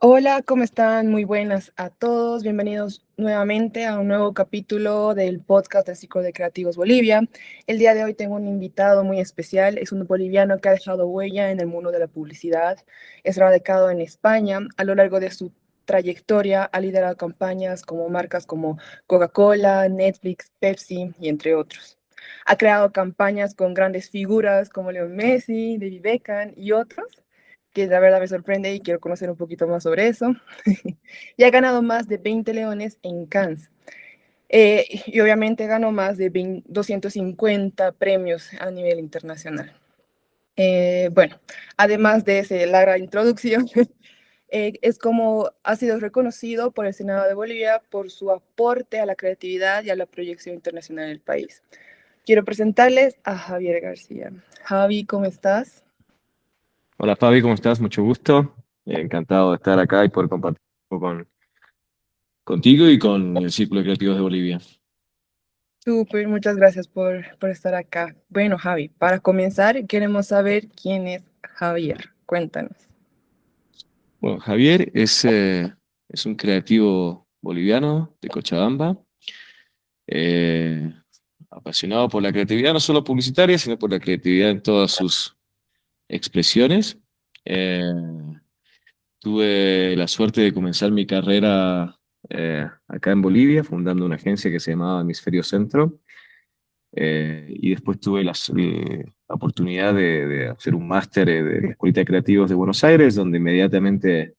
Hola, ¿cómo están? Muy buenas a todos. Bienvenidos nuevamente a un nuevo capítulo del podcast del Ciclo de Creativos Bolivia. El día de hoy tengo un invitado muy especial. Es un boliviano que ha dejado huella en el mundo de la publicidad. Es radicado en España. A lo largo de su trayectoria ha liderado campañas como marcas como Coca-Cola, Netflix, Pepsi y entre otros. Ha creado campañas con grandes figuras como Leo Messi, David Beckham y otros que la verdad me sorprende y quiero conocer un poquito más sobre eso. Y ha ganado más de 20 leones en Cannes. Y obviamente ganó más de 250 premios a nivel internacional. Bueno, además de esa larga introducción, es como ha sido reconocido por el Senado de Bolivia por su aporte a la creatividad y a la proyección internacional del país. Quiero presentarles a Javier García. Javi, ¿cómo estás? Hola Fabi, ¿cómo estás? Mucho gusto. Encantado de estar acá y poder compartir un poco contigo y con el Círculo de Creativos de Bolivia. Súper, muchas gracias por estar acá. Bueno, Javi, para comenzar, queremos saber quién es Javier. Cuéntanos. Bueno, Javier es un creativo boliviano de Cochabamba, eh, apasionado por la creatividad, no solo publicitaria, sino por la creatividad en todas sus expresiones. Eh, Tuve la suerte de comenzar mi carrera acá en Bolivia, fundando una agencia que se llamaba Hemisferio Centro. Y después tuve la oportunidad de hacer un máster de la Escuelita de Creativos de Buenos Aires, donde inmediatamente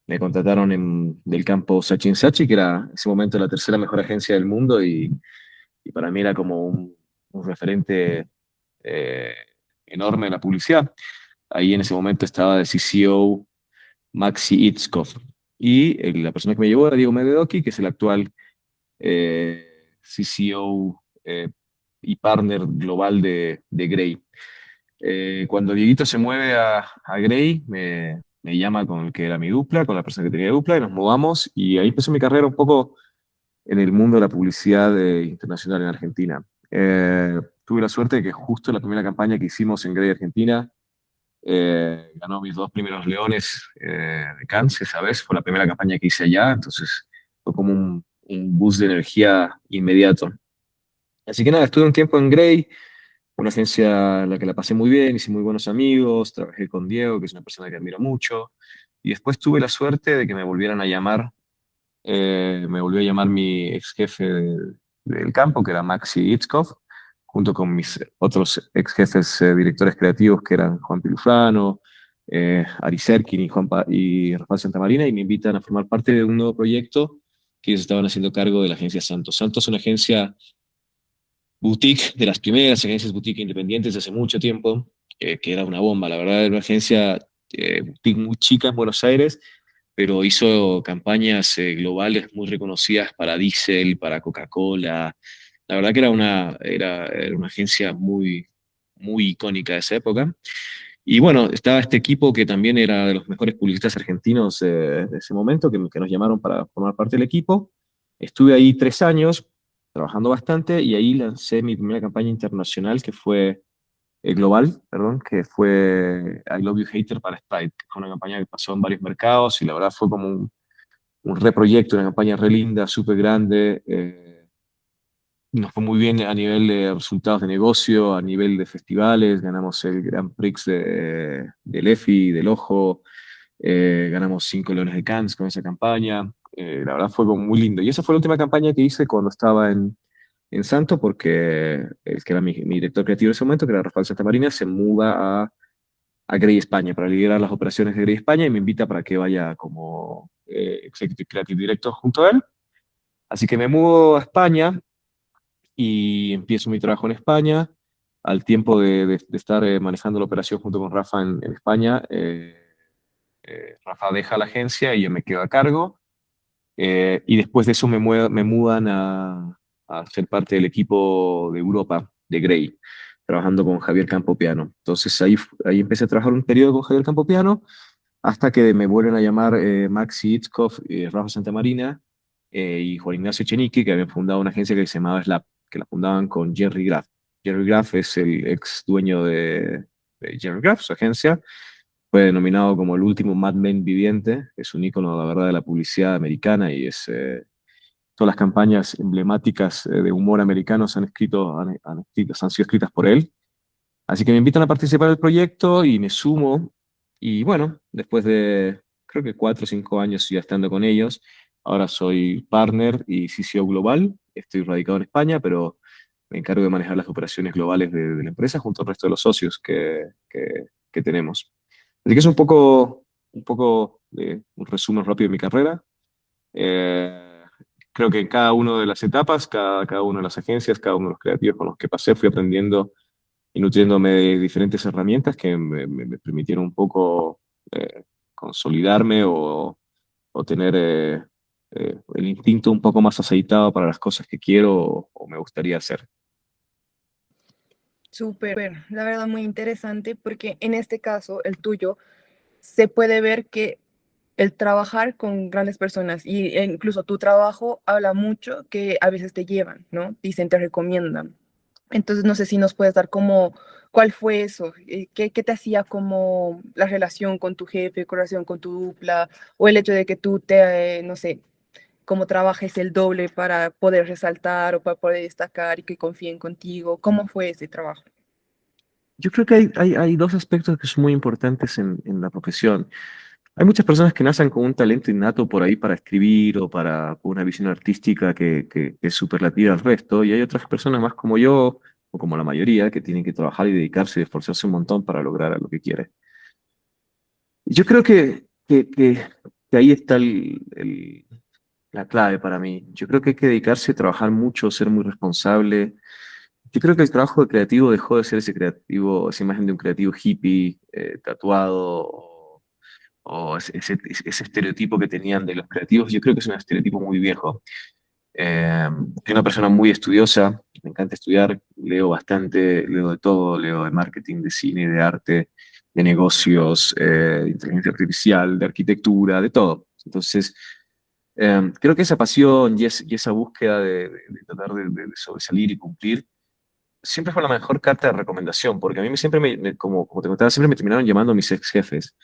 me contrataron del campo Saatchi Saatchi, que era en ese momento la tercera mejor agencia del mundo, y para mí era como un referente eh, enorme de la publicidad. Ahí en ese momento estaba de CCO Maxi Itzkov, y la persona que me llevó era Diego Mededoki, que es el actual CCO y partner global de Grey. Cuando Dieguito se mueve a Grey, me llama con el que era mi dupla, con la persona que tenía dupla, y nos mudamos, y ahí empezó mi carrera un poco en el mundo de la publicidad internacional en Argentina. Tuve la suerte de que justo la primera campaña que hicimos en Grey Argentina ganó mis dos primeros leones de Cannes, esa vez, fue la primera campaña que hice allá, entonces fue como un boost de energía inmediato. Así que nada, estuve un tiempo en Grey, una agencia en la que la pasé muy bien, hice muy buenos amigos, trabajé con Diego, que es una persona que admiro mucho, y después tuve la suerte de que me volvieran a llamar, me volvió a llamar mi ex jefe del campo, que era Maxi Itzkov, junto con mis otros ex jefes directores creativos, que eran Juan Pilufrano, Ari Serkin y Rafael Santamarina, y me invitan a formar parte de un nuevo proyecto que ellos estaban haciendo cargo de la agencia Santos. Santos es una agencia boutique, de las primeras agencias boutique independientes de hace mucho tiempo, que era una bomba, la verdad, era una agencia boutique muy chica en Buenos Aires, pero hizo campañas globales muy reconocidas para Diesel, para Coca-Cola. La verdad que era una agencia muy icónica de esa época. Y bueno, estaba este equipo que también era de los mejores publicistas argentinos de ese momento, que nos llamaron para formar parte del equipo. Estuve ahí 3 años trabajando bastante, y ahí lancé mi primera campaña internacional, que fue global, perdón, que fue I Love You Hater para Sprite, que fue una campaña que pasó en varios mercados, y la verdad fue como un reproyecto, una campaña re linda, súper grande. Nos fue muy bien a nivel de resultados de negocio, a nivel de festivales, ganamos el Grand Prix del EFI, del Ojo, ganamos 5 Leones de Cannes con esa campaña. La verdad fue como muy lindo. Y esa fue la última campaña que hice cuando estaba en Santo, porque el que era mi director creativo en ese momento, que era Rafael Santamarina, se muda a Grey España para liderar las operaciones de Grey España, y me invita para que vaya como Executive Creative Director junto a él. Así que me mudo a España y empiezo mi trabajo en España. Al tiempo de estar manejando la operación junto con Rafa en España, Rafa deja la agencia y yo me quedo a cargo. Y después de eso me mudan a ser parte del equipo de Europa de Grey, trabajando con Javier Campopiano. Entonces ahí empecé a trabajar un periodo con Javier Campopiano, hasta que me vuelven a llamar Maxi Itzkov, Rafa Santamarina y Juan Ignacio Echenique, que habían fundado una agencia que se llamaba Slap, que la fundaban con Jerry Graff. Jerry Graff es el ex dueño de Jerry Graff, su agencia, Fue denominado como el último Mad Men viviente. Es un ícono, la verdad, de la publicidad americana y todas las campañas emblemáticas de humor americanos han sido escritas por él. Así que me invitan a participar del proyecto y me sumo. Y bueno, después de creo que 4 o 5 años ya estando con ellos, ahora soy partner y CCO global. Estoy radicado en España, pero me encargo de manejar las operaciones globales de la empresa junto al resto de los socios que tenemos. Así que es un poco de un resumen rápido de mi carrera. Eh, Creo que en cada una de las etapas, cada una de las agencias, cada uno de los creativos con los que pasé, fui aprendiendo y nutriéndome de diferentes herramientas que me permitieron un poco consolidarme o tener el instinto un poco más aceitado para las cosas que quiero o me gustaría hacer. Súper, la verdad muy interesante porque en este caso, el tuyo, se puede ver que el trabajar con grandes personas e incluso tu trabajo habla mucho que a veces te llevan, ¿no? Dicen, te recomiendan. Entonces, no sé si nos puedes dar como, ¿cuál fue eso? ¿Qué te hacía como la relación con tu jefe, con relación con tu dupla, o el hecho de que tú no sé, como trabajes el doble para poder resaltar o para poder destacar y que confíen contigo? ¿Cómo fue ese trabajo? Yo creo que hay dos aspectos que son muy importantes en la profesión. Hay muchas personas que nacen con un talento innato por ahí para escribir o para una visión artística que es superlativa al resto, y hay otras personas más como yo, o como la mayoría, que tienen que trabajar y dedicarse y esforzarse un montón para lograr lo que quieren. Yo creo que ahí está la clave para mí. Yo creo que hay que dedicarse a trabajar mucho, ser muy responsable. Yo creo que el trabajo de creativo dejó de ser ese creativo, esa imagen de un creativo hippie, tatuado, o ese estereotipo que tenían de los creativos. Yo creo que es un estereotipo muy viejo. Soy una persona muy estudiosa, me encanta estudiar, leo bastante, leo de todo, leo de marketing, de cine, de arte, de negocios, de inteligencia artificial, de arquitectura, de todo. Entonces, creo que esa pasión y esa búsqueda de tratar de sobresalir y cumplir siempre fue la mejor carta de recomendación, porque a mí siempre como te contaba, siempre me terminaron llamando mis ex jefes.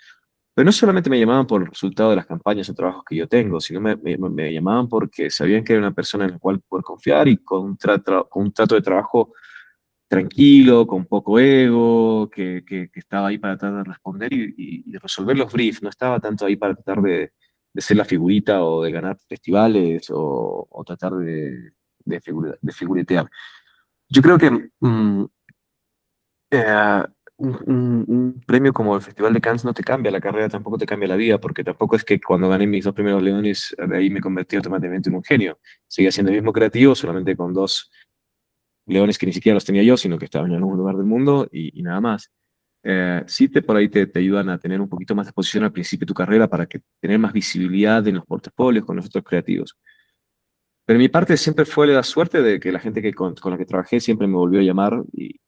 Pero no solamente me llamaban por el resultado de las campañas o trabajos que yo tengo, sino me llamaban porque sabían que era una persona en la cual poder confiar y con un trato de trabajo tranquilo, con poco ego, que estaba ahí para tratar de responder y resolver los briefs. No estaba tanto ahí para tratar de ser la figurita o de ganar festivales o tratar de figuretear. Yo creo que eh, un premio como el Festival de Cannes no te cambia la carrera, tampoco te cambia la vida, porque tampoco es que cuando gané mis 2 primeros Leones, de ahí me convertí automáticamente en un genio. Seguía siendo el mismo creativo, solamente con 2 Leones que ni siquiera los tenía yo, sino que estaban en algún lugar del mundo y nada más. Sí, por ahí te ayudan a tener un poquito más de exposición al principio de tu carrera para que tener más visibilidad en los portafolios con los otros creativos. Pero mi parte siempre fue la suerte de que la gente con la que trabajé siempre me volvió a llamar y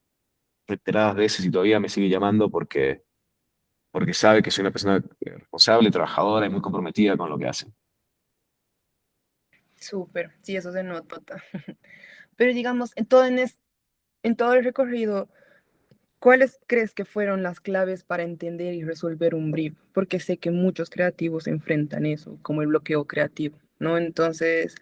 reiteradas veces y todavía me sigue llamando porque sabe que soy una persona responsable, trabajadora y muy comprometida con lo que hace. Súper, sí, eso se nota. Pero digamos, en todo el recorrido, ¿cuáles crees que fueron las claves para entender y resolver un brief? Porque sé que muchos creativos enfrentan eso, como el bloqueo creativo, ¿no? Entonces,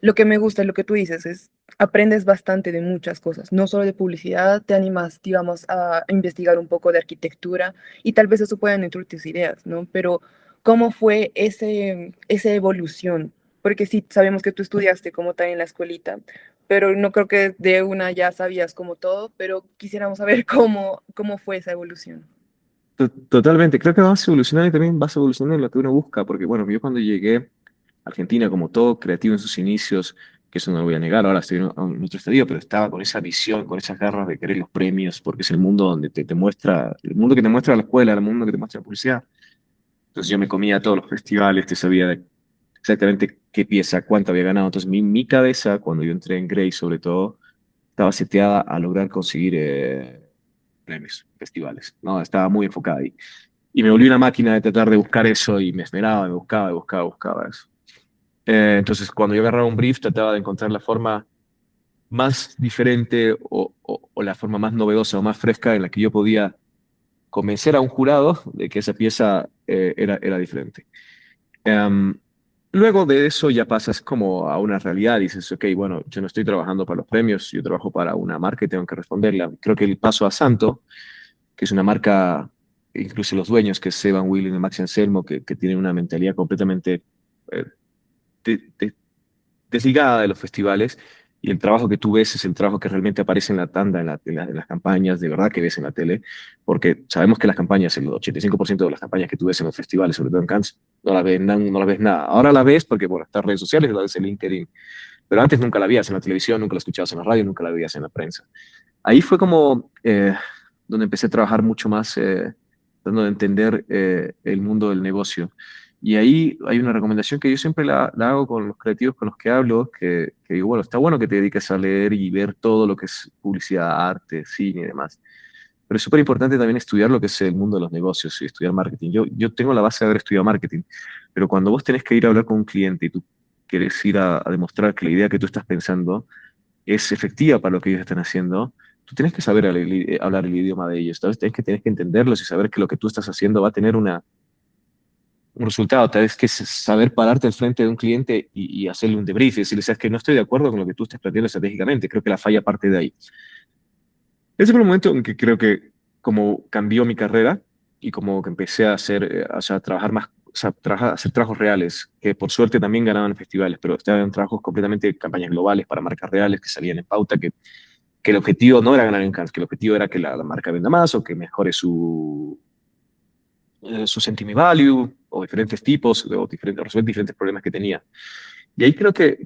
lo que me gusta, lo que tú dices, es aprendes bastante de muchas cosas, no solo de publicidad, te animas, digamos, a investigar un poco de arquitectura y tal vez eso pueda nutrir tus ideas, ¿no? Pero, ¿cómo fue esa evolución? Porque sí, sabemos que tú estudiaste como tal en la escuelita, pero no creo que de una ya sabías como todo, pero quisiéramos saber cómo fue esa evolución. Totalmente, creo que vas evolucionando y también vas evolucionando en lo que uno busca, porque bueno, yo cuando llegué a Argentina, como todo creativo en sus inicios, que eso no lo voy a negar, ahora estoy en otro estadio, pero estaba con esa visión, con esas garras de querer los premios, porque es el mundo donde te muestra, el mundo que te muestra la escuela, el mundo que te muestra la publicidad. Entonces yo me comía todos los festivales, te sabía exactamente qué pieza, cuánto había ganado. Entonces mi cabeza, cuando yo entré en Grey sobre todo, estaba seteada a lograr conseguir premios, festivales, ¿no? Estaba muy enfocada ahí. Y me volví una máquina de tratar de buscar eso y me esmeraba, me buscaba, buscaba, buscaba eso. Entonces, cuando yo agarraba un brief, trataba de encontrar la forma más diferente o la forma más novedosa o más fresca en la que yo podía convencer a un jurado de que esa pieza era diferente. Em, Luego de eso ya pasas como a una realidad, dices, ok, bueno, yo no estoy trabajando para los premios, yo trabajo para una marca y tengo que responderla. Creo que el paso a Santo, que es una marca, incluso los dueños, que es Evan Williams y Max Anselmo, que tienen una mentalidad completamente eh, de- de- desligada de los festivales, y el trabajo que tú ves es el trabajo que realmente aparece en la tanda, en las campañas, de verdad que ves en la tele, porque sabemos que las campañas, el 85% de las campañas que tú ves en los festivales, sobre todo en Cannes, no las ves nada. Ahora la ves porque, bueno, estas redes sociales, la ves en LinkedIn, pero antes nunca la veías en la televisión, nunca la escuchabas en la radio, nunca la veías en la prensa. Ahí fue como donde empecé a trabajar mucho más, tratando de entender el mundo del negocio. Y ahí hay una recomendación que yo siempre la hago con los creativos con los que hablo, que digo, bueno, está bueno que te dediques a leer y ver todo lo que es publicidad, arte, cine y demás. Pero es súper importante también estudiar lo que es el mundo de los negocios y estudiar marketing. Yo tengo la base de haber estudiado marketing, pero cuando vos tenés que ir a hablar con un cliente y tú quieres ir a demostrar que la idea que tú estás pensando es efectiva para lo que ellos están haciendo, tú tienes que saber hablar el idioma de ellos, tal vez tienes que entenderlos y saber que lo que tú estás haciendo va a tener un resultado, tal vez que es saber pararte al frente de un cliente y hacerle un debrief y decirle, sabes que no estoy de acuerdo con lo que tú estás planteando estratégicamente, creo que la falla parte de ahí. Ese fue el momento en que creo que como cambió mi carrera y como que empecé a hacer, o sea, a trabajar más, o sea, hacer trabajos reales, que por suerte también ganaban en festivales, pero estaban trabajos completamente campañas globales para marcas reales que salían en pauta, que el objetivo no era ganar en Cannes, que el objetivo era que la marca venda más o que mejore su sentiment value o diferentes tipos o resolver diferentes problemas que tenía. Y ahí creo que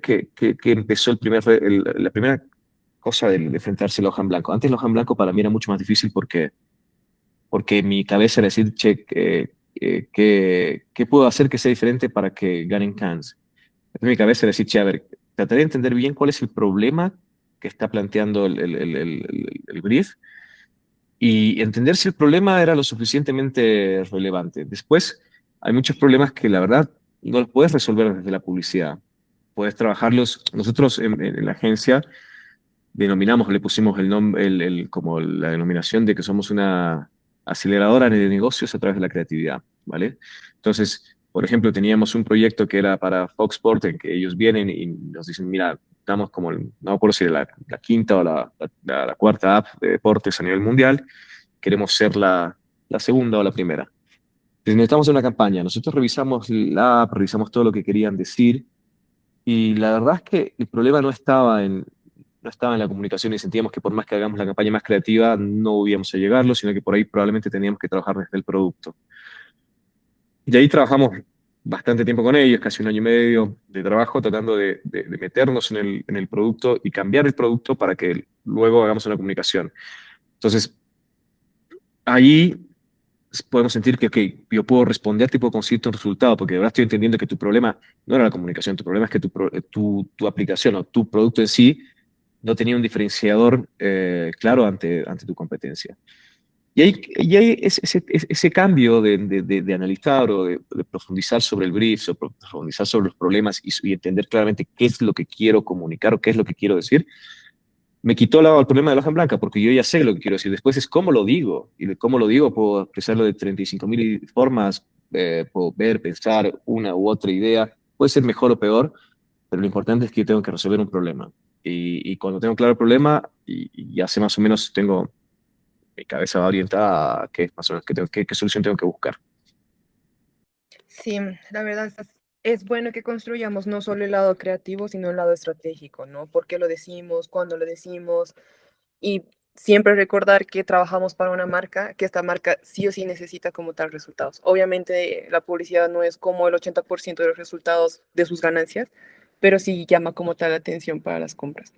empezó la primera cosa de enfrentarse al hoja en blanco. Antes el hoja en blanco para mí era mucho más difícil porque mi cabeza era decir, che, ¿qué puedo hacer que sea diferente para que ganen Cannes? Entonces mi cabeza era decir, che, a ver, trataré de entender bien cuál es el problema que está planteando el brief y entender si el problema era lo suficientemente relevante. Después, hay muchos problemas que la verdad no los puedes resolver desde la publicidad. Puedes trabajarlos. Nosotros en la agencia denominamos, le pusimos el nombre, como la denominación de que somos una aceleradora de negocios a través de la creatividad, ¿vale? Entonces, por ejemplo, teníamos un proyecto que era para Fox Sports, en que ellos vienen y nos dicen, mira, estamos como, no me acuerdo si era la quinta o la cuarta app de deportes a nivel mundial, queremos ser la segunda o la primera. Entonces necesitamos una campaña. Nosotros revisamos la app, revisamos todo lo que querían decir y la verdad es que el problema no estaba en la comunicación y sentíamos que por más que hagamos la campaña más creativa no íbamos a llegarlo, sino que por ahí probablemente teníamos que trabajar desde el producto. Y ahí trabajamos bastante tiempo con ellos, casi un año y medio de trabajo, tratando de meternos en el producto y cambiar el producto para que luego hagamos una comunicación. Entonces, ahí podemos sentir que, ok, yo puedo responderte y puedo conseguirte un resultado, porque de verdad estoy entendiendo que tu problema no era la comunicación, tu problema es que tu aplicación o tu producto en sí no tenía un diferenciador claro ante tu competencia. Y ahí ese cambio de analizar o de profundizar sobre el brief, o profundizar sobre los problemas y entender claramente qué es lo que quiero comunicar o qué es lo que quiero decir, me quitó el problema de la hoja en blanca, porque yo ya sé lo que quiero decir. Después es cómo lo digo. Y de cómo lo digo puedo expresarlo de 35.000 formas, puedo ver, pensar una u otra idea. Puede ser mejor o peor, pero lo importante es que yo tengo que resolver un problema. Y cuando tengo claro el problema, y ya sé más o menos, tengo mi cabeza va orientada a qué, más o menos, qué solución tengo que buscar. Sí, la verdad es bueno que construyamos no solo el lado creativo, sino el lado estratégico, ¿no? ¿Por qué lo decimos? ¿Cuándo lo decimos? Y siempre recordar que trabajamos para una marca, que esta marca sí o sí necesita como tal resultados. Obviamente la publicidad no es como el 80% de los resultados de sus ganancias, pero sí llama como tal la atención para las compras.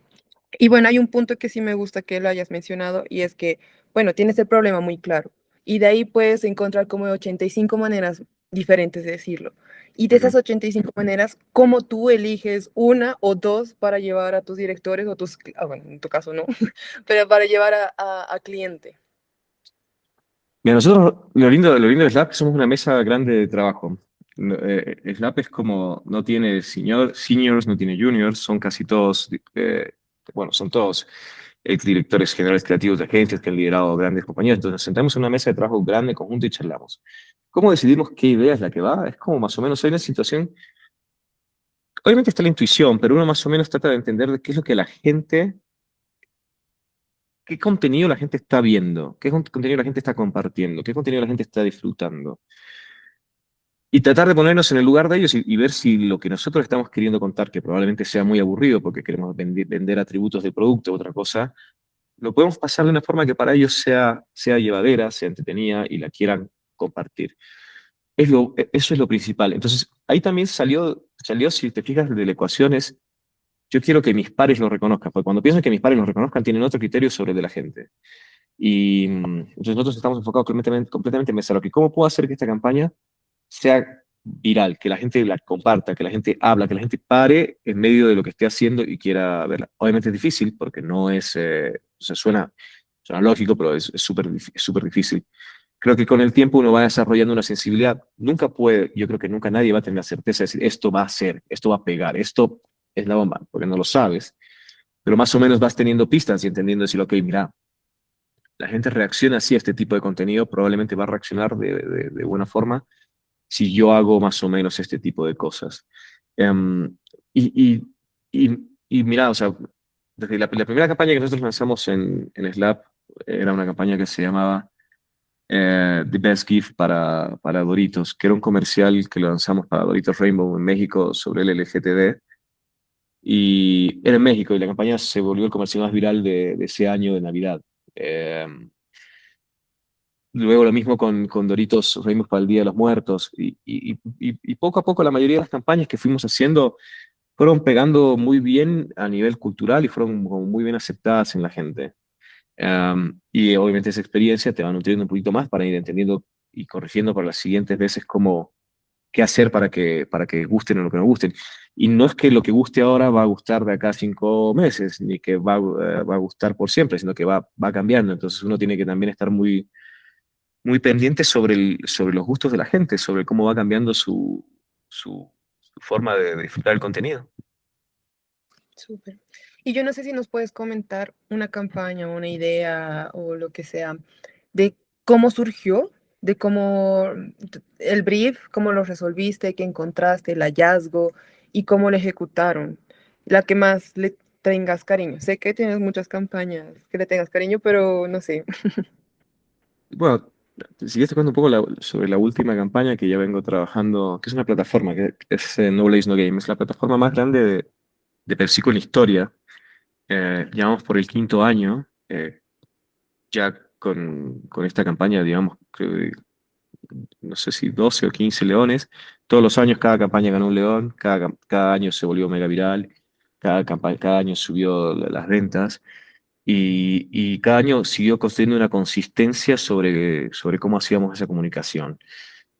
Y bueno, hay un punto que sí me gusta que lo hayas mencionado y es que, bueno, tienes el problema muy claro y de ahí puedes encontrar como 85 maneras diferentes de decirlo. Y de esas Ujú. 85 maneras, ¿cómo tú eliges una o dos para llevar a tus directores o tus, bueno, en tu caso no, pero para llevar a cliente? Mira, nosotros, lo lindo de Slap es que somos una mesa grande de trabajo. Slap es como, no tiene seniors, no tiene juniors, son casi todos, bueno, son todos directores generales creativos de agencias que han liderado grandes compañías. Entonces nos sentamos en una mesa de trabajo grande, conjunto y charlamos. ¿Cómo decidimos qué idea es la que va? Es como más o menos hay una situación, obviamente está la intuición, pero uno más o menos trata de entender de qué es lo que la gente, qué contenido la gente está viendo, qué contenido la gente está compartiendo, qué contenido la gente está disfrutando. Y tratar de ponernos en el lugar de ellos y ver si lo que nosotros estamos queriendo contar, que probablemente sea muy aburrido porque queremos vender atributos de producto u otra cosa, lo podemos pasar de una forma que para ellos sea llevadera, sea entretenida y la quieran compartir. Eso es lo principal. Entonces, ahí también salió, si te fijas, de la ecuación es, yo quiero que mis pares lo reconozcan, porque cuando piensan que mis pares lo reconozcan, tienen otro criterio sobre el de la gente. Y entonces nosotros estamos enfocados completamente en pensar, ok, ¿cómo puedo hacer que esta campaña sea viral, que la gente la comparta, que la gente habla, que la gente pare en medio de lo que esté haciendo y quiera verla? Obviamente es difícil, porque no es, o sea, suena lógico, pero es súper difícil. Creo que con el tiempo uno va desarrollando una sensibilidad. Nunca puede, yo creo que nunca nadie va a tener la certeza de decir, esto va a ser, esto va a pegar, esto es la bomba, porque no lo sabes. Pero más o menos vas teniendo pistas y entendiendo decir, ok, mira, la gente reacciona así a este tipo de contenido, probablemente va a reaccionar de buena forma si yo hago más o menos este tipo de cosas. Em, y, y mira, o sea, desde la primera campaña que nosotros lanzamos en Slap, era una campaña que se llamaba The Best Gift para Doritos, que era un comercial que lo lanzamos para Doritos Rainbow en México sobre el LGTB. Y era en México y la campaña se volvió el comercial más viral de ese año de Navidad. Luego lo mismo con Doritos Rainbow para el Día de los Muertos. Y poco a poco la mayoría de las campañas que fuimos haciendo fueron pegando muy bien a nivel cultural y fueron como muy bien aceptadas en la gente. Y obviamente esa experiencia te va nutriendo un poquito más para ir entendiendo y corrigiendo para las siguientes veces cómo, qué hacer para que gusten o lo que no gusten. Y no es que lo que guste ahora va a gustar de acá a 5 meses, ni que va a gustar por siempre, sino que va cambiando. Entonces uno tiene que también estar muy pendiente sobre los gustos de la gente, sobre cómo va cambiando su forma de disfrutar el contenido. Súper. Y yo no sé si nos puedes comentar una campaña, una idea o lo que sea, de cómo surgió, de cómo el brief, cómo lo resolviste, qué encontraste, el hallazgo y cómo lo ejecutaron. La que más le tengas cariño. Sé que tienes muchas campañas que le tengas cariño, pero no sé. Bueno, si quieres te cuento un poco sobre la última campaña que ya vengo trabajando, que es una plataforma, que es No Place No Game, es la plataforma más grande de PepsiCo en la historia. Llevamos por el quinto año, ya con esta campaña, digamos, creo no sé si 12 o 15 leones. Todos los años cada campaña ganó un león, cada año se volvió mega viral, cada año subió las ventas y cada año siguió construyendo una consistencia sobre cómo hacíamos esa comunicación.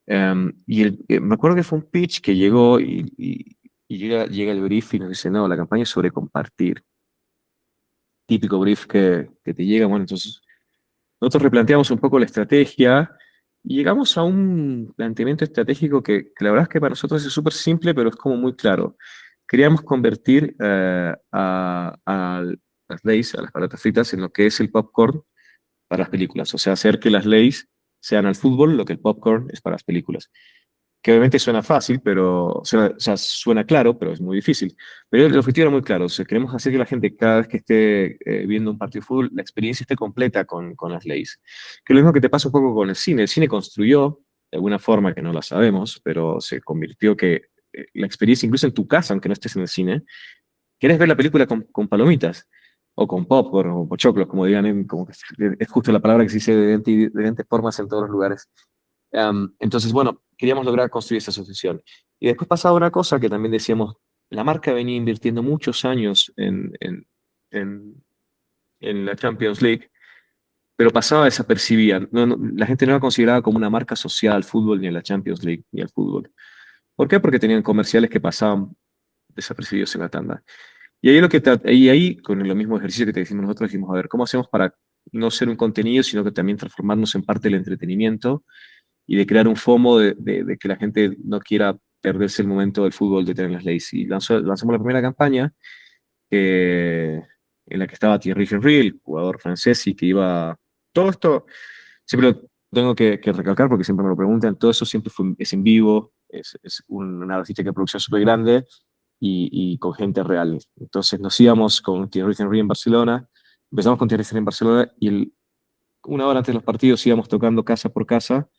Me acuerdo que fue un pitch que llegó y llega el brief y nos dice, no, la campaña es sobre compartir. Típico brief que te llega, bueno, entonces nosotros replanteamos un poco la estrategia y llegamos a un planteamiento estratégico que la verdad es que para nosotros es súper simple, pero es como muy claro. Queríamos convertir a las Lay's, a las patatas fritas, en lo que es el popcorn para las películas. O sea, hacer que las Lay's sean al fútbol lo que el popcorn es para las películas, que obviamente suena fácil, pero o sea, suena claro, pero es muy difícil. Pero el objetivo era muy claro, o sea, queremos hacer que la gente cada vez que esté viendo un partido de fútbol, la experiencia esté completa con las leyes. Que es lo mismo que te pasa un poco con el cine. El cine construyó, de alguna forma que no la sabemos, pero se convirtió que la experiencia, incluso en tu casa, aunque no estés en el cine, quieres ver la película con palomitas, o con popcorn, o pochoclos, como digan, como que es justo la palabra que se dice de diferentes formas en todos los lugares. Entonces, bueno, queríamos lograr construir esa asociación. Y después pasaba una cosa que también decíamos, la marca venía invirtiendo muchos años en, en la Champions League, pero pasaba desapercibida. La gente no la consideraba como una marca asociada al fútbol, ni a la Champions League, ni al fútbol. ¿Por qué? Porque tenían comerciales que pasaban desapercibidos en la tanda. Y ahí, con lo mismo ejercicio que te decimos nosotros, dijimos, a ver, ¿cómo hacemos para no ser un contenido, sino que también transformarnos en parte del entretenimiento y de crear un FOMO de que la gente no quiera perderse el momento del fútbol de tener las leyes? Y lanzamos la primera campaña, que en la que estaba Thierry Henry, el jugador francés, y que iba... Todo esto, siempre lo tengo que recalcar porque siempre me lo preguntan, todo eso siempre es en vivo, es una logística de producción súper grande y con gente real. Entonces nos íbamos con Thierry Henry en Barcelona, empezamos con Thierry Henry en Barcelona y una hora antes de los partidos íbamos tocando casa por casa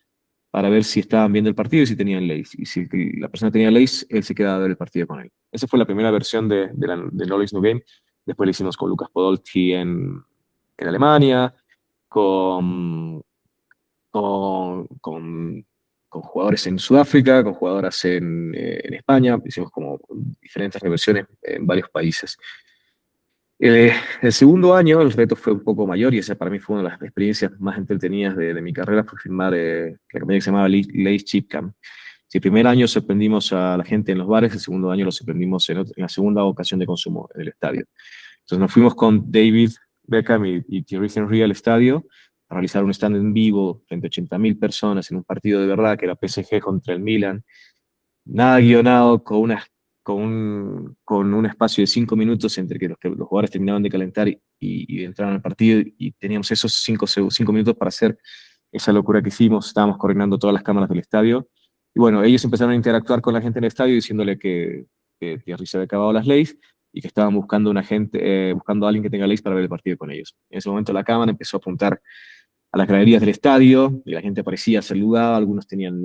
para ver si estaban viendo el partido y si tenían leyes. Y si la persona tenía leyes, él se quedaba a ver el partido con él. Esa fue la primera versión de Knowledge No Game. Después lo hicimos con Lucas Podolski en Alemania, con, con, con jugadores en Sudáfrica, con jugadoras en España. Hicimos como diferentes reversiones en varios países. El segundo año el reto fue un poco mayor y esa para mí fue una de las experiencias más entretenidas de mi carrera, fue filmar la campaña que se llamaba Lace Chip Camp. Si el primer año sorprendimos a la gente en los bares, el segundo año lo sorprendimos en la segunda ocasión de consumo en el estadio. Entonces nos fuimos con David Beckham y Thierry Henry al estadio a realizar un stand en vivo frente a 80.000 personas en un partido de verdad que era PSG contra el Milan, nada guionado, con un espacio de 5 minutos entre que los jugadores terminaban de calentar y entraban al partido y teníamos esos 5 minutos para hacer esa locura que hicimos. Estábamos coordinando todas las cámaras del estadio y bueno, ellos empezaron a interactuar con la gente en el estadio diciéndole que Thierry se había acabado las leyes y que estaban buscando buscando a alguien que tenga leyes para ver el partido con ellos. En ese momento la cámara empezó a apuntar a las graderías del estadio, y la gente aparecía, saludaba, algunos tenían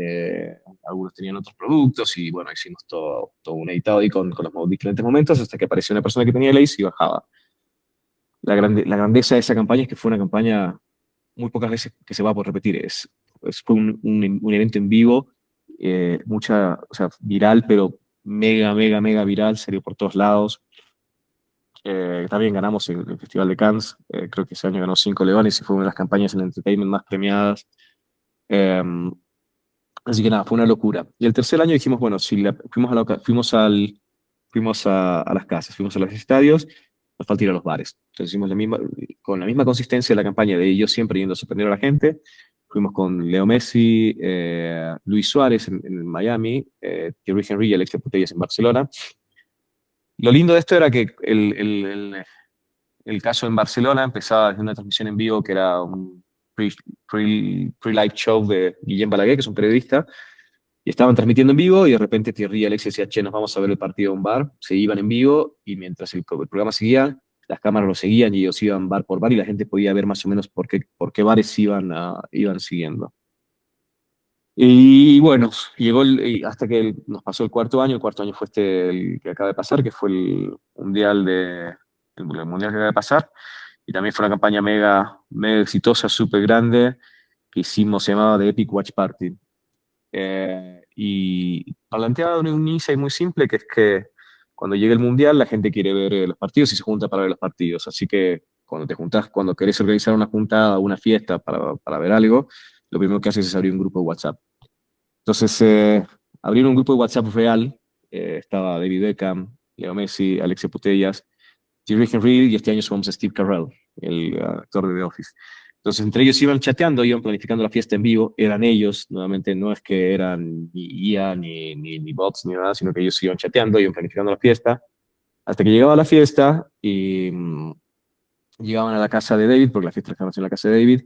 otros productos, y bueno, hicimos todo un editado ahí con los diferentes momentos, hasta que apareció una persona que tenía el Ace y bajaba. La grandeza de esa campaña es que fue una campaña muy pocas veces que se va por repetir, fue un evento en vivo, o sea, viral, pero mega, mega, mega viral, salió por todos lados. También ganamos el Festival de Cannes, creo que ese año ganó 5 Leones y fue una de las campañas en entertainment más premiadas. Eh, Así que nada, fue una locura. Y el tercer año dijimos, bueno, si fuimos a las casas, fuimos a los estadios, nos falta ir a los bares. Entonces hicimos con la misma consistencia de la campaña de yo siempre yendo a sorprender a la gente. Fuimos con Leo Messi, Luis Suárez en Miami, Thierry Henry y Alexia Putellas en Barcelona. Lo lindo de esto era que el caso en Barcelona empezaba desde una transmisión en vivo que era un pre-live show de Guillem Balaguer, que es un periodista, y estaban transmitiendo en vivo y de repente Thierry y Alex decían, che, nos vamos a ver el partido en un bar, se iban en vivo y mientras el programa seguía, las cámaras lo seguían y ellos iban bar por bar y la gente podía ver más o menos por qué bares iban siguiendo. Y bueno, y hasta que nos pasó el cuarto año fue el que acaba de pasar, que fue el mundial que acaba de pasar, y también fue una campaña mega, mega exitosa, súper grande, que hicimos, se llamaba The Epic Watch Party. Y planteaba un insight muy simple, que es que cuando llegue el mundial la gente quiere ver los partidos y se junta para ver los partidos, así que cuando querés organizar una juntada, una fiesta para ver algo, lo primero que haces es abrir un grupo de WhatsApp. Entonces, abrieron un grupo de WhatsApp real. Estaba David Beckham, Leo Messi, Alexia Putellas, Thierry Henry y este año sumamos a Steve Carell, el actor de The Office. Entonces, entre ellos iban chateando, iban planificando la fiesta en vivo. Eran ellos, nuevamente, no es que eran ni IA, ni bots, ni nada, sino que ellos iban chateando, iban planificando la fiesta. Hasta que llegaba la fiesta y llegaban a la casa de David, porque la fiesta la estaban haciendo en la casa de David,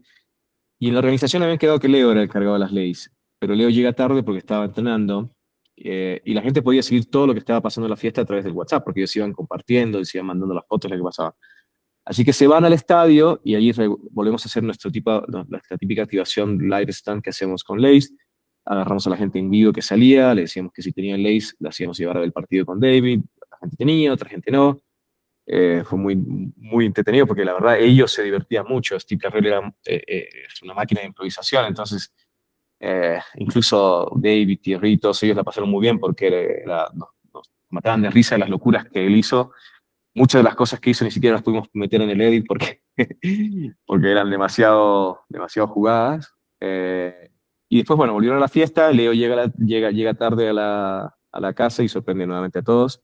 y en la organización habían quedado que Leo era el cargado de las leyes, pero Leo llega tarde porque estaba entrenando y la gente podía seguir todo lo que estaba pasando en la fiesta a través del WhatsApp, porque ellos iban compartiendo, se iban mandando las fotos de lo que pasaba. Así que se van al estadio y allí volvemos a hacer nuestra típica activación live stand que hacemos con Lace. Agarramos a la gente en vivo que salía, le decíamos que si tenían Lace, la hacíamos llevar al partido con David. La gente tenía, otra gente no. Fue muy, muy entretenido porque la verdad ellos se divertían mucho. Steve Carell es una máquina de improvisación, entonces incluso David, Thierry, todos ellos la pasaron muy bien porque nos mataban de risa de las locuras que él hizo. Muchas de las cosas que hizo ni siquiera las pudimos meter en el edit porque eran demasiado, demasiado jugadas. Y después, bueno, volvieron a la fiesta, Leo llega tarde a la casa y sorprende nuevamente a todos.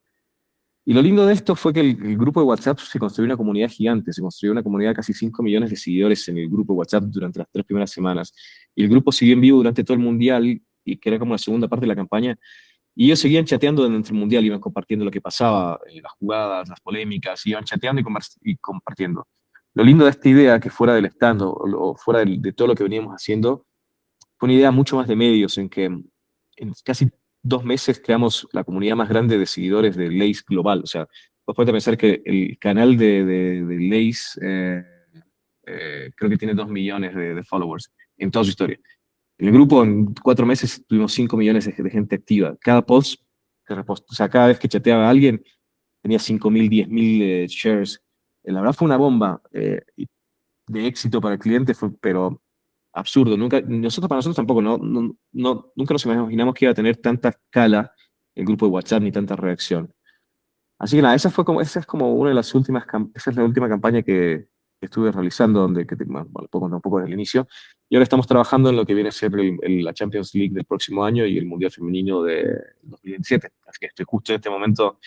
Y lo lindo de esto fue que el grupo de WhatsApp se construyó una comunidad gigante, se construyó una comunidad de casi 5 millones de seguidores en el grupo de WhatsApp durante las 3 primeras semanas. Y el grupo siguió en vivo durante todo el mundial y que era como la segunda parte de la campaña. Y ellos seguían chateando dentro del mundial, iban compartiendo lo que pasaba, las jugadas, las polémicas, iban chateando y compartiendo. Lo lindo de esta idea, que fuera del stand o fuera de todo lo que veníamos haciendo, fue una idea mucho más de medios, en que en casi 2 meses creamos la comunidad más grande de seguidores de Lays global. O sea, vos podés pensar que el canal de Lays creo que tiene 2 millones de followers en toda su historia. En el grupo, en 4 meses, tuvimos 5 millones de gente activa. Cada post, o sea, cada vez que chateaba a alguien, tenía 5.000, 10.000 shares. La verdad fue una bomba de éxito para el cliente, pero absurdo. Para nosotros tampoco, nunca nos imaginamos que iba a tener tanta escala el grupo de WhatsApp ni tanta reacción. Así que nada, esa es como una de las esa es la última campaña que estuve realizando, bueno, puedo contar un poco desde el inicio. Y ahora estamos trabajando en lo que viene a ser la Champions League del próximo año y el Mundial Femenino de 2027. Así que estoy justo en este momento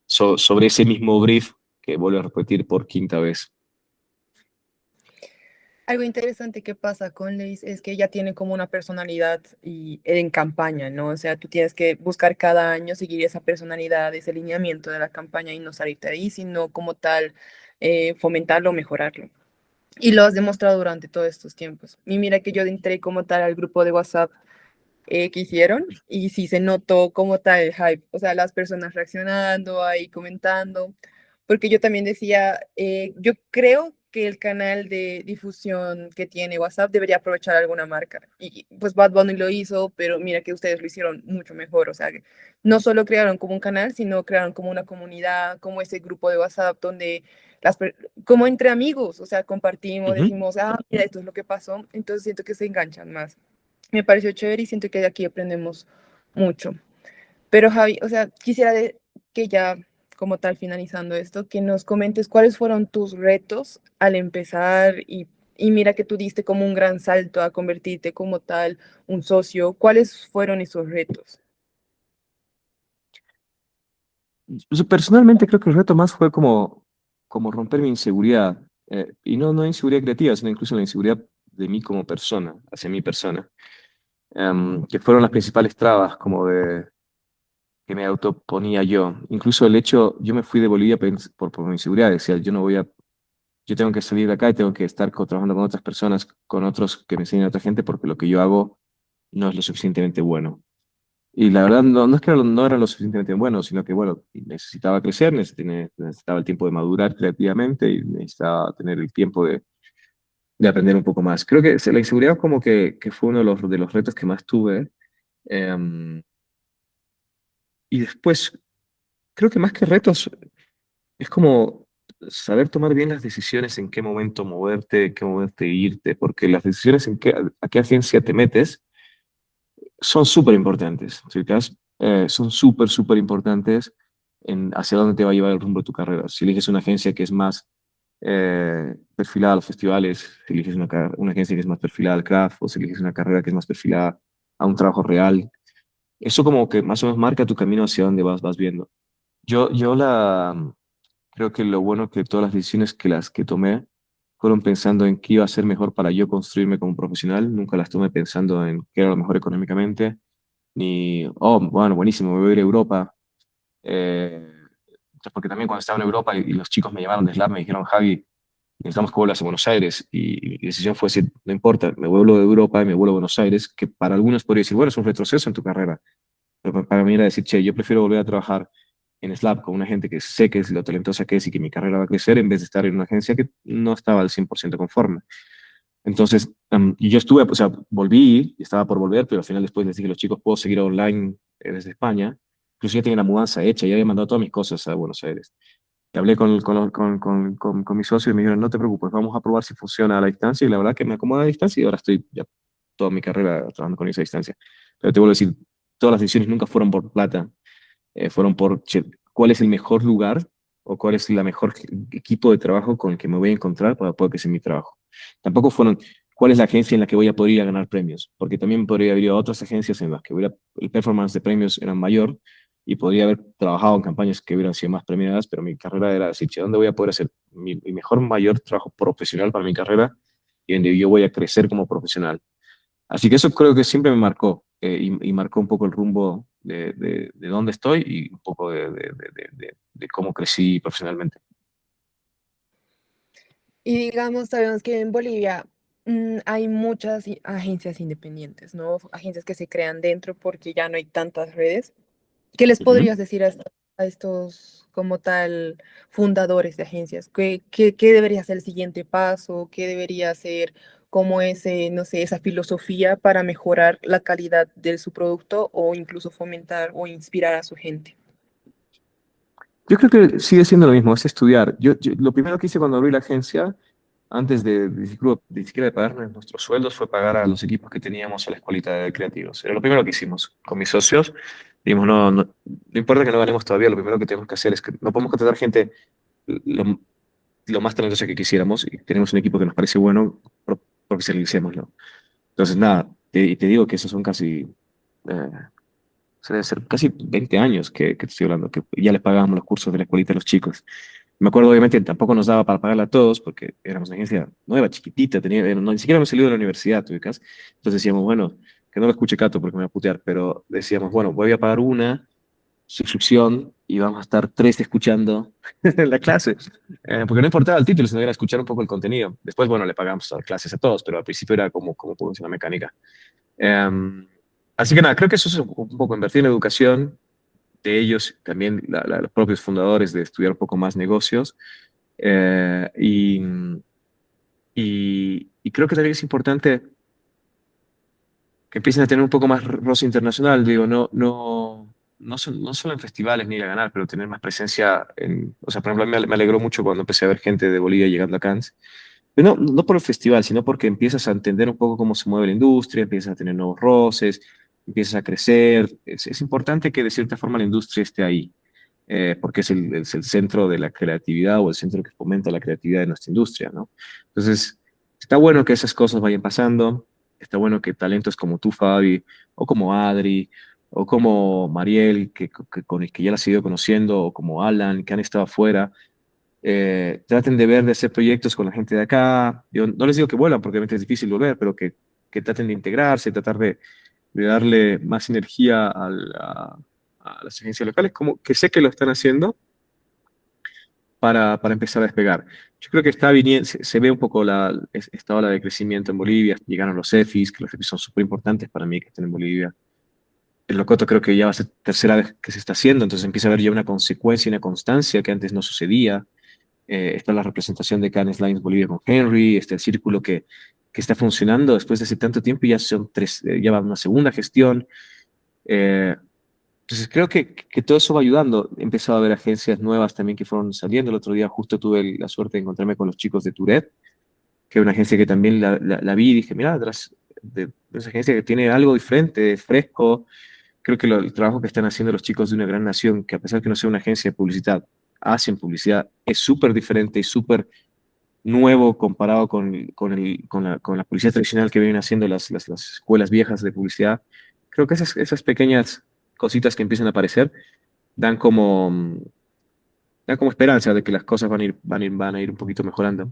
sobre ese mismo brief que vuelvo a repetir por quinta vez. Algo interesante que pasa con Lace es que ella tiene como una personalidad y en campaña, ¿no? O sea, tú tienes que buscar cada año seguir esa personalidad, ese lineamiento de la campaña y no salirte de ahí, sino como tal fomentarlo o mejorarlo. Y lo has demostrado durante todos estos tiempos. Y mira que yo entré como tal al grupo de WhatsApp que hicieron y sí se notó como tal el hype, o sea, las personas reaccionando, ahí comentando, porque yo también decía, yo creo que el canal de difusión que tiene WhatsApp debería aprovechar alguna marca. Y pues Bad Bunny lo hizo, pero mira que ustedes lo hicieron mucho mejor, o sea, que no solo crearon como un canal, sino crearon como una comunidad, como ese grupo de WhatsApp donde como entre amigos, o sea, compartimos, Ujú. decimos, ah, mira, esto es lo que pasó, entonces siento que se enganchan más. Me pareció chévere y siento que de aquí aprendemos mucho. Pero Javi, o sea, que ya como tal finalizando esto, que nos comentes cuáles fueron tus retos al empezar y mira que tú diste como un gran salto a convertirte como tal un socio. ¿Cuáles fueron esos retos? Personalmente creo que el reto más fue como romper mi inseguridad, y no inseguridad creativa, sino incluso la inseguridad de mí como persona, hacia mi persona, que fueron las principales trabas como que me autoponía yo. Incluso el hecho, yo me fui de Bolivia por mi inseguridad, decía, yo tengo que salir de acá y tengo que estar trabajando con otras personas, con otros que me enseñen a otra gente, porque lo que yo hago no es lo suficientemente bueno. Y la verdad no es que no era lo suficientemente bueno, sino que, bueno, necesitaba crecer, necesitaba el tiempo de madurar creativamente y necesitaba tener el tiempo de aprender un poco más. Creo que la inseguridad como que fue uno de los retos que más tuve. em, y después, creo que más que retos, es como saber tomar bien las decisiones en qué momento moverte, en qué momento irte, porque las decisiones a qué agencia te metes son súper importantes, chicas. Son súper importantes en hacia dónde te va a llevar el rumbo de tu carrera. Si eliges una agencia que es más perfilada a los festivales, si eliges una agencia que es más perfilada al craft, o si eliges una carrera que es más perfilada a un trabajo real, eso como que más o menos marca tu camino hacia dónde vas viendo. Creo que lo bueno que todas las decisiones que las que tomé fueron pensando en qué iba a ser mejor para yo construirme como profesional. Nunca las tomé pensando en qué era lo mejor económicamente, ni, oh, bueno, buenísimo, me voy a ir a Europa. Eh, Porque también cuando estaba en Europa y los chicos me llamaron de Slab, me dijeron, Javi, necesitamos que vuelvas a Buenos Aires. Y mi decisión fue decir, no importa, me vuelvo de Europa y me vuelvo a Buenos Aires, que para algunos podría decir, bueno, es un retroceso en tu carrera. Pero para mí era decir, che, yo prefiero volver a trabajar en Slab con una gente que sé que es lo talentosa que es y que mi carrera va a crecer en vez de estar en una agencia que no estaba al 100% conforme. Entonces, y yo estuve, o sea, volví y estaba por volver, pero al final después les dije a los chicos, puedo seguir online desde España. Incluso ya tenía la mudanza hecha, ya había mandado todas mis cosas a Buenos Aires. Y hablé con mi socio y me dijeron, no te preocupes, vamos a probar si funciona a la distancia. Y la verdad que me acomoda a la distancia y ahora estoy ya toda mi carrera trabajando con esa distancia. Pero te vuelvo a decir, todas las decisiones nunca fueron por plata, fueron por che, cuál es el mejor lugar o cuál es la mejor equipo de trabajo con el que me voy a encontrar para poder crecer mi trabajo. Tampoco fueron cuál es la agencia en la que voy a poder ir a ganar premios, porque también podría haber ido a otras agencias en las que el performance de premios era mayor y podría haber trabajado en campañas que hubieran sido más premiadas, pero mi carrera era decir, che, ¿dónde voy a poder hacer mi mejor, mayor trabajo profesional para mi carrera y donde yo voy a crecer como profesional? Así que eso creo que siempre me marcó. y marcó un poco el rumbo de dónde estoy y un poco de cómo crecí profesionalmente. Y digamos, sabemos que en Bolivia hay muchas agencias independientes, ¿no? Agencias que se crean dentro porque ya no hay tantas redes. ¿Qué les Ujú. podrías decir a estos, como tal, fundadores de agencias? ¿Qué debería ser el siguiente paso? ¿Qué debería ser como ese, no sé, esa filosofía para mejorar la calidad de su producto o incluso fomentar o inspirar a su gente? Yo creo que sigue siendo lo mismo, es estudiar. Lo primero que hice cuando abrí la agencia, antes de siquiera de pagarnos nuestros sueldos, fue pagar a los equipos que teníamos a la escuelita de creativos. Era lo primero que hicimos con mis socios. Dijimos, no importa que no ganemos todavía, lo primero que tenemos que hacer es que no podemos contratar gente lo, lo más talentosa que quisiéramos y tenemos un equipo que nos parece bueno, profesionalicémoslo. Entonces, nada, y te digo que esos son casi, debe ser casi 20 años que te estoy hablando, que ya les pagábamos los cursos de la escuelita a los chicos. Me acuerdo, obviamente, tampoco nos daba para pagarla a todos, porque éramos una agencia nueva, chiquitita, ni siquiera hemos salido de la universidad, ¿te ubicas? Entonces decíamos, bueno, que no lo escuche Cato porque me va a putear, pero decíamos, bueno, voy a pagar una suscripción y vamos a estar tres escuchando en la clase, porque no importaba el título, sino era escuchar un poco el contenido. Después, bueno, le pagamos clases a todos, pero al principio era como funciona la mecánica. Em, Así que nada, creo que eso es un poco invertir en educación de ellos, también los propios fundadores, de estudiar un poco más negocios. Eh, y, y creo que también es importante que empiecen a tener un poco más roce internacional, digo, no solo en festivales ni ir a ganar, pero tener más presencia en, o sea, por ejemplo, a mí me alegró mucho cuando empecé a ver gente de Bolivia llegando a Cannes, pero no por el festival, sino porque empiezas a entender un poco cómo se mueve la industria, empiezas a tener nuevos roces, empiezas a crecer. Es importante que de cierta forma la industria esté ahí, porque es el centro de la creatividad o el centro que fomenta la creatividad de nuestra industria, ¿no? Entonces, está bueno que esas cosas vayan pasando, está bueno que talentos como tú, Fabi, o como Adri, o como Mariel, con el que ya la has ido conociendo, o como Alan, que han estado afuera, traten de ver, de hacer proyectos con la gente de acá. Yo no les digo que vuelan, porque obviamente es difícil volver, pero que traten de integrarse, tratar de darle más energía a las agencias locales, como que sé que lo están haciendo para empezar a despegar. Yo creo que está viniendo, se ve un poco esta ola de crecimiento en Bolivia. Llegaron los EFIs, que los EFIs son súper importantes para mí que estén en Bolivia. El Locoto creo que ya va a ser tercera vez que se está haciendo, entonces empieza a haber ya una consecuencia y una constancia que antes no sucedía. Está la representación de Cannes Lions Bolivia con Henry, está el círculo que está funcionando después de hace tanto tiempo y ya son tres, ya va una segunda gestión. Eh, entonces creo que todo eso va ayudando. He empezado a ver agencias nuevas también que fueron saliendo. El otro día justo tuve la suerte de encontrarme con los chicos de Tourette, que es una agencia que también la vi y dije, mira, de esa agencia que tiene algo diferente, fresco. Creo que el trabajo que están haciendo los chicos de Una Gran Nación, que a pesar que no sea una agencia de publicidad, hacen publicidad, es súper diferente y súper nuevo comparado con la publicidad tradicional que vienen haciendo las escuelas viejas de publicidad. Creo que esas pequeñas cositas que empiezan a aparecer dan dan como esperanza de que las cosas van a ir un poquito mejorando.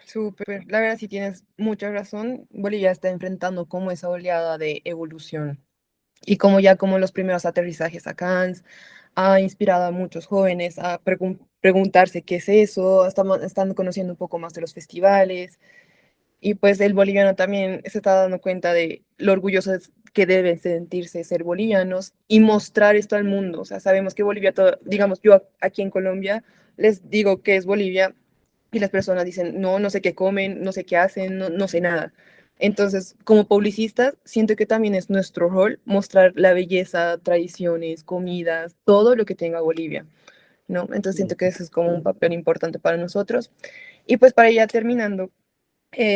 Súper, la verdad sí tienes mucha razón. Bolivia está enfrentando como esa oleada de evolución y como ya como los primeros aterrizajes a Cannes ha inspirado a muchos jóvenes a preguntarse qué es eso, están conociendo un poco más de los festivales y pues el boliviano también se está dando cuenta de lo orgullosos que deben sentirse ser bolivianos y mostrar esto al mundo. O sea, sabemos que Bolivia, digamos, yo aquí en Colombia les digo que es Bolivia y las personas dicen, no, no sé qué comen, no sé qué hacen, no, no sé nada. Entonces, como publicistas, siento que también es nuestro rol mostrar la belleza, tradiciones, comidas, todo lo que tenga Bolivia, ¿no? Entonces siento que eso es como un papel importante para nosotros. Y pues para ya terminando,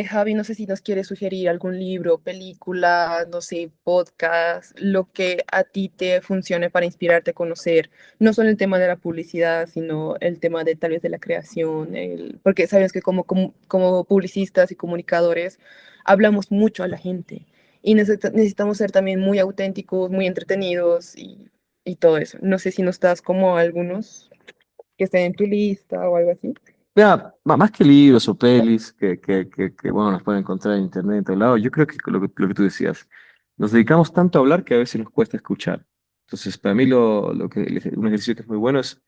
Javi, no sé si nos quieres sugerir algún libro, película, no sé, podcast, lo que a ti te funcione para inspirarte a conocer, no solo el tema de la publicidad, sino el tema de tal vez de la creación, porque sabes que como publicistas y comunicadores hablamos mucho a la gente y necesitamos ser también muy auténticos, muy entretenidos y todo eso. No sé si nos das como algunos que estén en tu lista o algo así. Mira, más que libros o pelis bueno, nos pueden encontrar en internet en todos lados, yo creo que lo que tú decías, nos dedicamos tanto a hablar que a veces nos cuesta escuchar. Entonces, para mí un ejercicio que es muy bueno es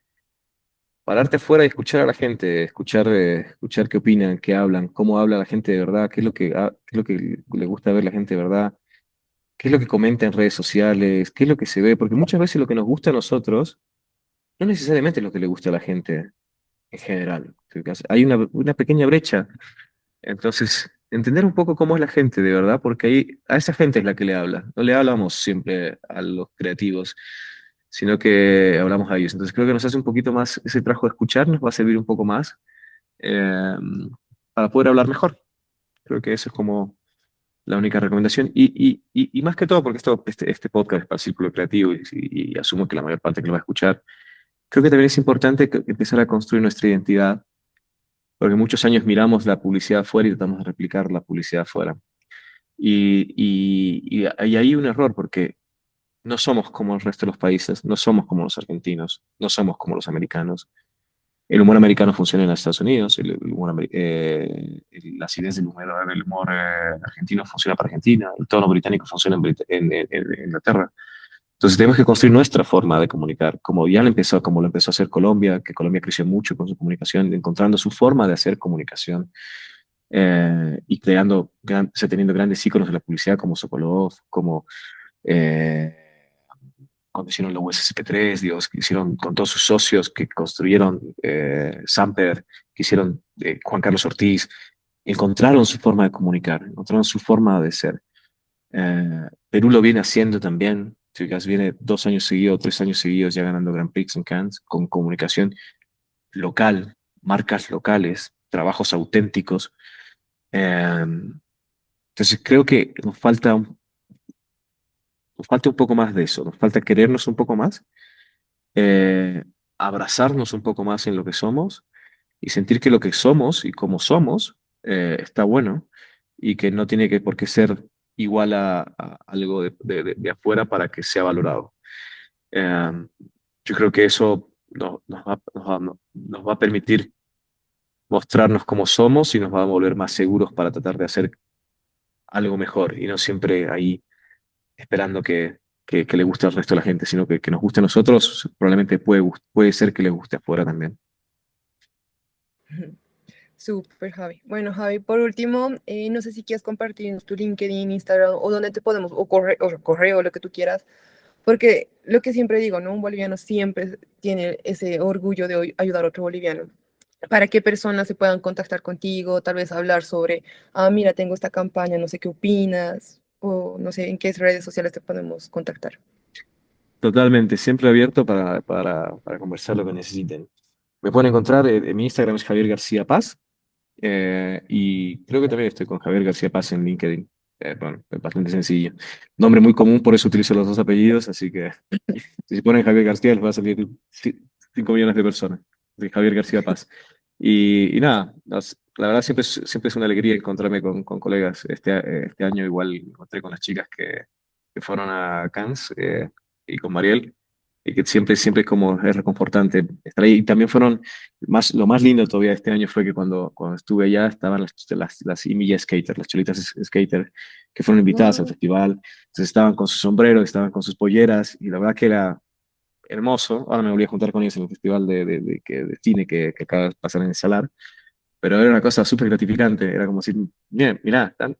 pararte afuera y escuchar a la gente, escuchar qué opinan, qué hablan, cómo habla la gente de verdad, qué es lo que le gusta ver la gente de verdad, qué es lo que comenta en redes sociales, qué es lo que se ve, porque muchas veces lo que nos gusta a nosotros no necesariamente es lo que le gusta a la gente en general. Hay una pequeña brecha. Entonces, entender un poco cómo es la gente de verdad, porque ahí a esa gente es la que le habla. No le hablamos siempre a los creativos, sino que hablamos a ellos. Entonces, creo que nos hace un poquito más, ese trabajo de escuchar nos va a servir un poco más eh, para poder hablar mejor. Creo que eso es como la única recomendación. Y más que todo, porque este podcast es para el círculo creativo y asumo que la mayor parte que lo va a escuchar, creo que también es importante empezar a construir nuestra identidad, porque muchos años miramos la publicidad afuera y tratamos de replicar la publicidad afuera. Y hay un error porque no somos como el resto de los países, no somos como los argentinos, no somos como los americanos. El humor americano funciona en los Estados Unidos, la acidez del humor argentino funciona para Argentina, el tono británico funciona en Inglaterra. Entonces tenemos que construir nuestra forma de comunicar, como lo empezó a hacer Colombia, que Colombia creció mucho con su comunicación, encontrando su forma de hacer comunicación y o sea, teniendo grandes íconos de la publicidad como Sokolov, como eh, cuando hicieron la USSP3, Dios, que hicieron con todos sus socios que construyeron Samper, que hicieron Juan Carlos Ortiz, encontraron su forma de comunicar, encontraron su forma de ser. Perú lo viene haciendo también. Chicas, viene 2 años seguidos, 3 años seguidos ya ganando Grand Prix en Cannes con comunicación local, marcas locales, trabajos auténticos. Eh, entonces creo que nos falta un poco más de eso, nos falta querernos un poco más, eh, abrazarnos un poco más en lo que somos y sentir que lo que somos y como somos está bueno y que no tiene que por qué ser igual a algo de afuera para que sea valorado. Eh, yo creo que eso nos va a permitir mostrarnos como somos y nos va a volver más seguros para tratar de hacer algo mejor y no siempre ahí esperando que le guste al resto de la gente, sino que nos guste a nosotros, probablemente puede ser que le guste afuera también. Súper, Javi. Bueno, Javi, por último, no sé si quieres compartir tu LinkedIn, Instagram o donde te podemos, o correo, lo que tú quieras, porque lo que siempre digo, ¿no? Un boliviano siempre tiene ese orgullo de ayudar a otro boliviano. Para que personas se puedan contactar contigo, tal vez hablar sobre, mira, tengo esta campaña, no sé qué opinas, o no sé en qué redes sociales te podemos contactar. Totalmente, siempre abierto para conversar lo que necesiten. Me pueden encontrar, en mi Instagram es Javier García Paz, y creo que también estoy con Javier García Paz en LinkedIn. Bueno, es bastante sencillo. Nombre muy común, por eso utilizo los dos apellidos, así que si ponen Javier García les va a salir 5 millones de personas. De Javier García Paz. Y nada, la verdad siempre es una alegría encontrarme con colegas. Este año igual me encontré con las chicas que fueron a Cannes y con Mariel, y que siempre es como es reconfortante estar ahí. Y también lo más lindo todavía de este año fue que cuando estuve allá estaban las Emilia Skater, las cholitas skater, que fueron invitadas al Wow. festival. Entonces estaban con sus sombreros, estaban con sus polleras, y la verdad que era hermoso. Ahora me volví a juntar con ellos en el festival de cine que acaba de pasar en el Salar, pero era una cosa súper gratificante. Era como decir, bien, mirá, un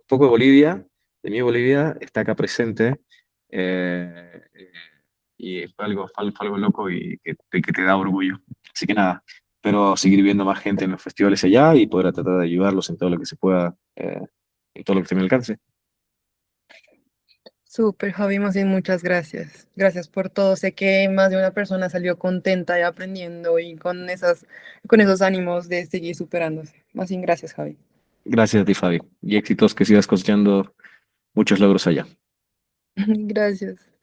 poco de Bolivia, de mi Bolivia, está acá presente. eh, eh, y fue algo loco y que te da orgullo. Así que nada, espero seguir viendo más gente en los festivales allá y poder tratar de ayudarlos en todo lo que se pueda, en todo lo que esté a mi alcance. Súper, Javi, más bien muchas gracias. Gracias por todo. Sé que más de una persona salió contenta y aprendiendo y con esos ánimos de seguir superándose. Más bien gracias, Javi. Gracias a ti, Fabi, y éxitos, que sigas cosechando muchos logros allá. Gracias.